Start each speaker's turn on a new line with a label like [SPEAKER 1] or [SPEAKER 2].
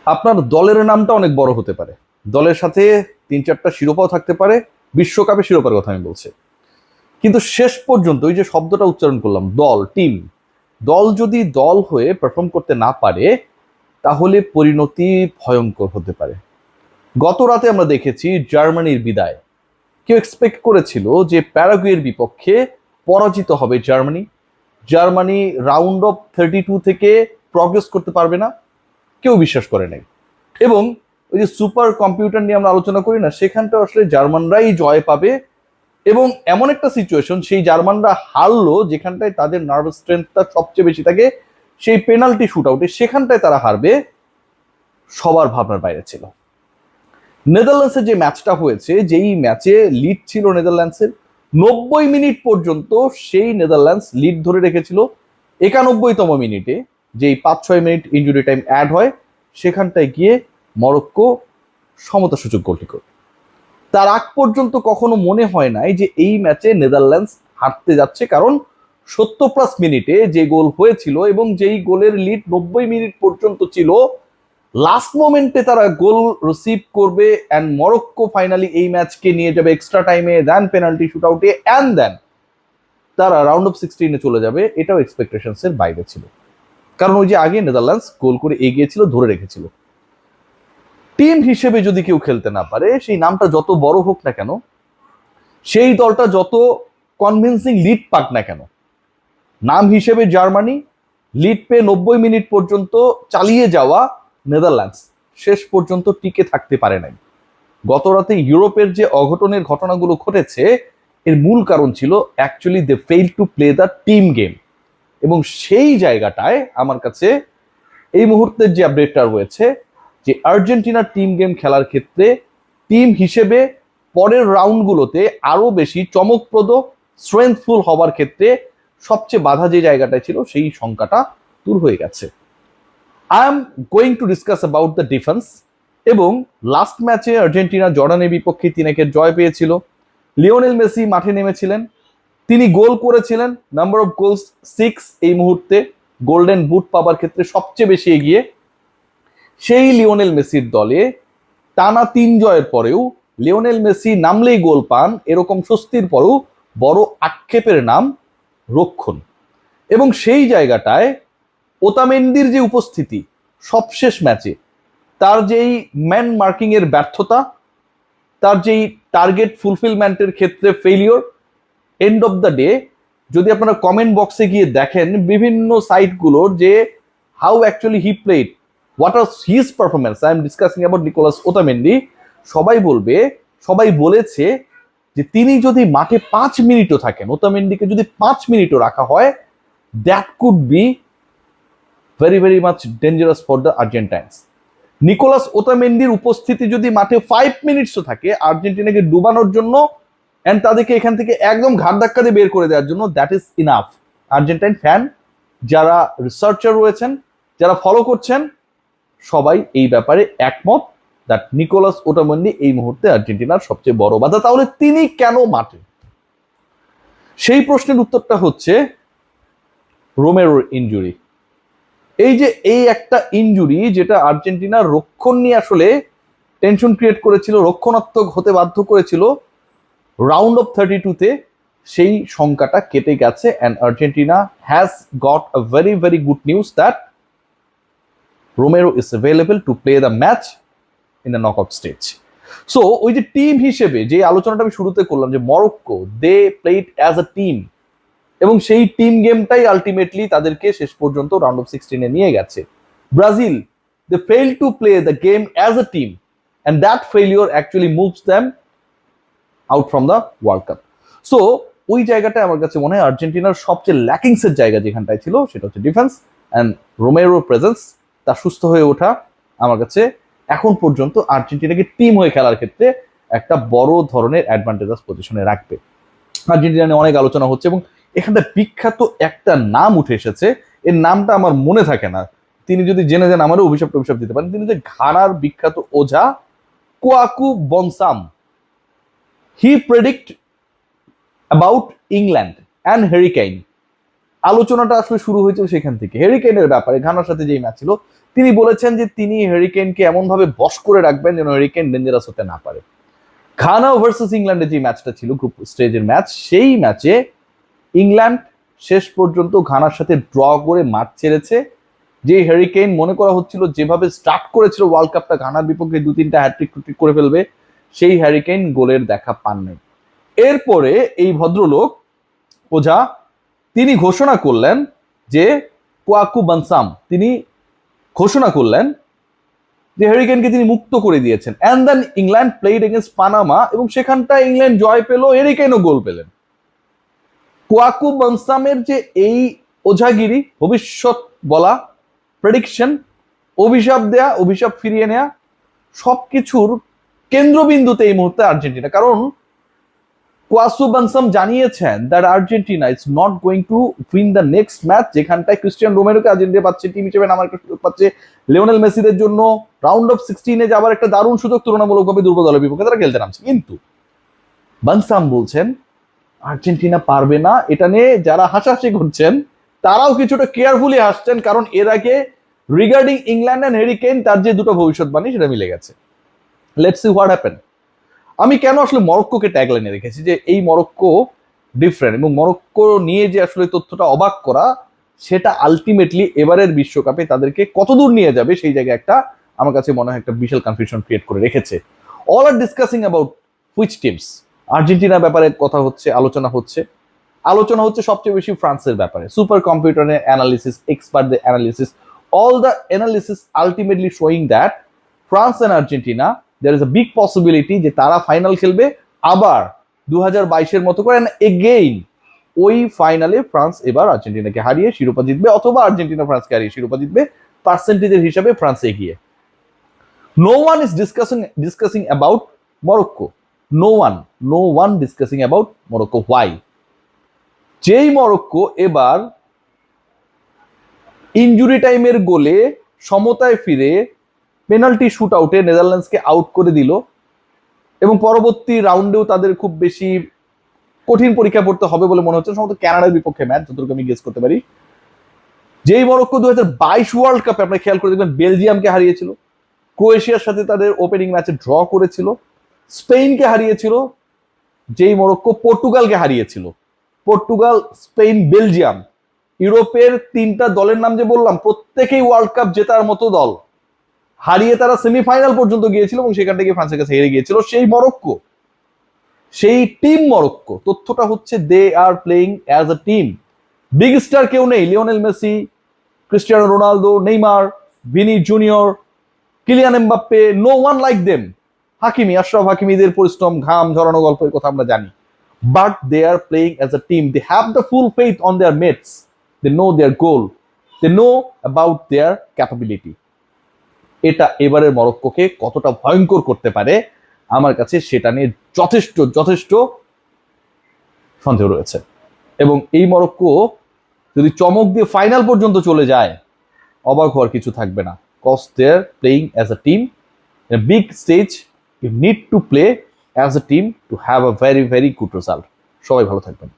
[SPEAKER 1] আপনার দলের নামটা অনেক বড় হতে পারে, দলের সাথে 3-4টা শিরোপাও থাকতে পারে, বিশ্বকাপে শিরোপার কথা আমি বলছি। কিন্তু শেষ পর্যন্ত ওই যে শব্দটা উচ্চারণ করলাম, দল, টিম, দল যদি দল হয়ে পারফর্ম করতে না পারে তাহলে পরিণতি ভয়ঙ্কর হতে পারে। গত রাতে আমরা দেখেছি জার্মানির বিদায়। কেউ এক্সপেক্ট করেছিল যে প্যারাগুয়ের বিপক্ষে পরাজিত হবে জার্মানি, জার্মানি রাউন্ড অফ 32 থেকে প্রগ্রেস করতে পারবে না, কেউ বিশ্বাস করে নাই। এবং ওই যে সুপার কম্পিউটার নিয়ে আমরা আলোচনা করি না, সেখানটা আসলে জার্মানরাই জয় পাবে। এবং এমন একটা সিচুয়েশন, সেই জার্মানরা হারলো যেখানটায় তাদের নার্ভাস স্ট্রেংথটা সবচেয়ে বেশি থাকে, সেই পেনাল্টি শুট আউটে, সেখানটায় তারা হারবে, সবার ভাবনার বাইরে ছিল। নেদারল্যান্ডসের যে ম্যাচটা হয়েছে, যেই ম্যাচে লিড ছিল নেদারল্যান্ডসের, 90 মিনিট পর্যন্ত সেই নেদারল্যান্ডস লিড ধরে রেখেছিল। 91তম মিনিটে যেই 5-6 মিনিট ইনজুরি টাইম অ্যাড হয়, সেখানটায় গিয়ে মরক্কো সমতাসূচক গোলটি করে। তার আগ পর্যন্ত কখনো মনে হয় নাই যে এই ম্যাচে নেদারল্যান্ডস হারতে যাচ্ছে, কারণ 70+ মিনিটে যে গোল হয়েছিল এবং যেই গোলের লিড 90 মিনিট পর্যন্ত ছিল, লাস্ট মোমেন্টে তারা গোল রিসিভ করবে অ্যান্ড মরক্কো ফাইনালি এই ম্যাচকে নিয়ে যাবে এক্সট্রা টাইমে, দেন পেনাল্টি শুট আউটে, অ্যান্ড দেন তারা রাউন্ড অফ 16-এ চলে যাবে, এটাও এক্সপেকটেশনস এর বাইরে ছিল। কারণ ওই যে আগে নেদারল্যান্ডস গোল করে এগিয়েছিল, ধরে রেখেছিল। টিম হিসেবে যদি কেউ খেলতে না পারে, সেই নামটা যত বড় হোক না কেন, সেই দলটা যত কনভিন্সিং লিড পাক না কেন, নাম হিসেবে জার্মানি, লিড পেয়ে 90 মিনিট পর্যন্ত চালিয়ে যাওয়া নেদারল্যান্ডস শেষ পর্যন্ত টিকে থাকতে পারে নাই। গত রাতে ইউরোপের যে অঘটনের ঘটনাগুলো ঘটেছে, এর মূল কারণ ছিল actually they fail to play the team game. এবং সেই জায়গাটায় আমার কাছে এই মুহূর্তের যে আপডেটটা রয়েছে, যে আর্জেন্টিনার টিম গেম খেলার ক্ষেত্রে টিম হিসেবে পরের রাউন্ডগুলোতে আরো বেশি চমকপ্রদ, স্ট্রেংথফুল হবার ক্ষেত্রে সবচেয়ে বাধা যে জায়গাটায় ছিল, সেই সংখ্যাটা দূর হয়ে গেছে। I am going to discuss about the defence. এবং লাস্ট ম্যাচে আর্জেন্টিনা জর্ডানের বিপক্ষে 3-1 জয় পেয়েছিল। লিওনেল মেসি মাঠে নেমেছিলেন, তিনি গোল করেছিলেন, নাম্বার অফ গোলস 6, এই মুহূর্তে গোল্ডেন বুট পাবার ক্ষেত্রে সবচেয়ে বেশি এগিয়ে। সেই লিওনেল মেসির দলে টানা 3 জয়ের পরেও লিওনেল মেসি নামলেই গোল পান, এরকম স্বস্তির পরেও বড় আক্ষেপের নাম রক্ষণ। এবং সেই জায়গাটায় ওতামেন্দির যে উপস্থিতি সবশেষ ম্যাচে, তার যেই ম্যান মার্কিং এর ব্যর্থতা, তার যেই টার্গেট ফুলফিলমেন্টের ক্ষেত্রে failure, end of the day যদি আপনারা কমেন্ট বক্সে গিয়ে দেখেন বিভিন্ন সাইটগুলোর যে how actually he played, what are his performance, I am discussing about Nicolas Otamendi, সবাই বলবে, সবাই বলেছে যে তিনি যদি মাঠে 5 মিনিটও থাকেন, ওতামেন্ডিকে যদি 5 মিনিটও রাখা হয়, that could be very very much dangerous for the Argentines. Nicolas ওতামেন্ডির উপস্থিতি যদি মাঠে 5 মিনিটসও থাকে আর্জেন্টিনাকে ডুবানোর জন্য এন্ড তাদেরকে এখান থেকে একদম ঘাট ধাক্কা দিয়ে বের করে দেওয়ার জন্য, that is enough. Argentine fan যারা রিসার্চার রয়েছেন, যারা ফলো করছেন, সবাই এই ব্যাপারে একমত দ্যাট নিকোলাস ওটামেন্ডি এই মুহূর্তে আর্জেন্টিনার সবচেয়ে বড় বাধা। তাহলে তিনি কেন মাঠে? সেই প্রশ্নের উত্তরটা হচ্ছে রোমেরোর ইনজুরি। এই যে এই একটা ইনজুরি যেটা আর্জেন্টিনার রক্ষণ নিয়ে আসলে টেনশন ক্রিয়েট করেছিল, রক্ষণাত্মক হতে বাধ্য করেছিল, রাউন্ড অফ 32-তে সেই সংখ্যাটা কেটে গেছে and Argentina has got a very very good news that Romero is available to play the match in the knockout stage. So ওই যে টিম হিসেবে যে আলোচনাটা আমি শুরুতে করলাম, যে Morocco they played as a team, এবং সেই টিম গেমটাই আলটিমেটলি তাদেরকে শেষ পর্যন্ত রাউন্ড অফ 16-এ নিয়ে গেছে। Brazil they fail to play the game as a team and that failure actually moves them out from the World Cup. So ওই জায়গাটা আমার কাছে মনে হয় আর্জেন্টিনার সবচেয়ে ল্যাকিংসের জায়গা যেখানটায় ছিল, সেটা হচ্ছে ডিফেন্স অ্যান্ড রোমেরোর প্রেজেন্স, তার সুস্থ হয়ে ওঠা আমার কাছে এখন পর্যন্ত আর্জেন্টিনাকে টিম হয়ে খেলার ক্ষেত্রে একটা বড় ধরনের অ্যাডভান্টেজাস পজিশনে রাখবে। আর্জেন্টিনা নিয়ে অনেক আলোচনা হচ্ছে এবং এখানটা বিখ্যাত একটা নাম উঠে এসেছে, এর নামটা আমার মনে থাকে না, তিনি যদি জেনে যান আমারও অভিশাপ দিতে পারেন। তিনি যে ঘানার বিখ্যাত ওঝা কোয়াকু বনসাম, হি প্রেডিক্ট অ্যাবাউট ইংল্যান্ড অ্যান্ড হ্যারিকেইন। আলোচনাটা আসলে শুরু হয়েছিল সেখান থেকে, হ্যারিকেইনের ব্যাপারে, ঘানার সাথে যেই ম্যাচ ছিল, তিনি বলেছেন যে তিনি হ্যারিকেনকে এমনভাবে বশ করে রাখবেন যেন হ্যারিকেন ডেঞ্জারাস হতে না পারে। ঘানা ভার্সেস ইংল্যান্ডের যে ম্যাচটা ছিল গ্রুপ স্টেজের ম্যাচ, সেই ম্যাচে ইংল্যান্ড শেষ পর্যন্ত ঘানার সাথে ড্র করে মাঠ ছেড়েছে। যে হ্যারিকেন মনে করা হচ্ছিল যেভাবে স্টার্ট করেছিল ওয়ার্ল্ড কাপটা ঘানার বিপক্ষে 2-3টা হ্যাট্রিক করে ফেলবে, সেই হ্যারিকেন গোলের দেখা পান নাই। এরপরে এই ভদ্রলোক ওঝা তিনি ঘোষণা করলেন যে কোয়াকু বানসাম তিনি ঘোষণা করলেন যে হ্যারিকেনকে তিনি মুক্ত করে দিয়েছেন। And then England played against Panama এবং সেখানটায় ইংল্যান্ড জয় পেল, হ্যারিকেনও গোল পেলেন। কোয়াকু বানসামের যে এই ওঝাগিরি, ভবিষ্যৎ বলা, প্রেডিকশন, অভিশাপ দেয়া, অভিশাপ ফিরিয়ে নেয়া, সবকিছুর কেন্দ্রবিন্দুতে এই মুহূর্তে আর্জেন্টিনা। কারণ কোয়াসু বানসাম জানিয়েছেন that Argentina is not going to win the next match, যেখানটায় ক্রিস্টিয়ান রোমেরোকে আর্জেন্টিনা পাচ্ছে, টিম হিসেবে নামার একটা সুযোগ পাচ্ছে, লিওনেল মেসিদের জন্য রাউন্ড অফ 16-এ যাবার একটা দারুণ সুযোগ তুলনামূলকভাবে দুর্বল দলের বিপক্ষে তারা খেলতে নামছে। কিন্তু বানসাম বলছেন আর্জেন্টিনা পারবে না। এটা নিয়ে যারা হাসাহাসি করছেন তারাও কিছুটা কেয়ারফুলি হাসছেন, কারণ এর আগে রিগার্ডিং ইংল্যান্ড এন্ড হ্যারিকেন তার যে দুটো ভবিষ্যৎবাণী সেটা মিলে গেছে। Let's see what happen. আমি কেন আসলে মরক্কোকে ট্যাগলাইনে রেখেছি যে এই মরক্কো ডিফারেন্ট, এবং মরক্কো নিয়ে যে আসলে তথ্যটা অবাক করা, সেটা আলটিমেটলি এবারের বিশ্বকাপে তাদেরকে কতদূর নিয়ে যাবে সেই জায়গায় একটা আমার কাছে মনে হয় একটা বিশাল কনফিউশন ক্রিয়েট করে রেখেছে। All are discussing about which teams. আর্জেন্টিনার ব্যাপারে কথা হচ্ছে, আলোচনা হচ্ছে সবচেয়ে বেশি ফ্রান্সের ব্যাপারে। সুপার কম্পিউটারের অ্যানালিসিস, এক্সপার্টদের analysis, all the analysis ultimately showing that France and Argentina there is a big possibility যে তারা ফাইনাল খেলবে আবার 2022-এর মতো করে, এগেইন ওই ফাইনালে ফ্রান্স এবার আর্জেন্টিনাকে হারিয়ে শিরোপা জিতবে, অথবা আর্জেন্টিনা ফ্রান্সকে হারিয়ে শিরোপা জিতবে। পার্সেন্টেজের হিসাবে ফ্রান্স এগিয়ে। No one is discussing about Morocco, no one discussing about Morocco. Why? যেই মরক্কো এবার ইনজুরি টাইমের গোলে সমতায় ফিরে পেনাল্টি শুট আউটে নেদারল্যান্ডসকে আউট করে দিল, এবং পরবর্তী রাউন্ডেও তাদের খুব বেশি কঠিন পরীক্ষা পড়তে হবে বলে মনে হচ্ছে, সম্ভবত কানাডার বিপক্ষে ম্যাচ, যতটুকু আমি গেস করতে পারি। যেই মরক্কো 2022 ওয়ার্ল্ড কাপে আপনারা খেয়াল করে দেখবেন বেলজিয়ামকে হারিয়েছিল, ক্রোয়েশিয়ার সাথে তাদের ওপেনিং ম্যাচে ড্র করেছিল, স্পেনকে হারিয়েছিল, যেই মরক্কো পর্তুগালকে হারিয়েছিল। পর্তুগাল, স্পেন, বেলজিয়াম, ইউরোপের 3টা দলের নাম যে বললাম প্রত্যেকেই ওয়ার্ল্ড কাপ জেতার মতো দল, হারিয়ে তারা সেমিফাইনাল পর্যন্ত গিয়েছিল এবং সেখান থেকে ফ্রান্সের কাছে হেরে গিয়েছিল। সেই মরক্কো, সেই টিম মরক্কো। তথ্যটা হচ্ছে they are playing as a team. Big star কেউ নেই, Lionel Messi, Cristiano Ronaldo, Neymar, Vini Junior, Kylian Mbappe, no one like them. Hakimi, Achraf হাকিমিদের পরিশ্রম, ঘাম ঝরানো গল্পের কথা আমরা জানি, but they are playing as a team. They have the full faith on their mates, they know their goal, they know about their capability. এটা এবারের মরক্কোকে কতটা ভয়ঙ্কর করতে পারে আমার কাছে সেটা নিয়ে যথেষ্ট সন্দেহ রয়েছে। এবং এই মরক্কো যদি চমক দিয়ে ফাইনাল পর্যন্ত চলে যায়, অবাক হওয়ার কিছু থাকবে না। Cause they are playing as a team, big stage, you need to play as a team to have a very very good result. সবাই ভালো থাকবেন।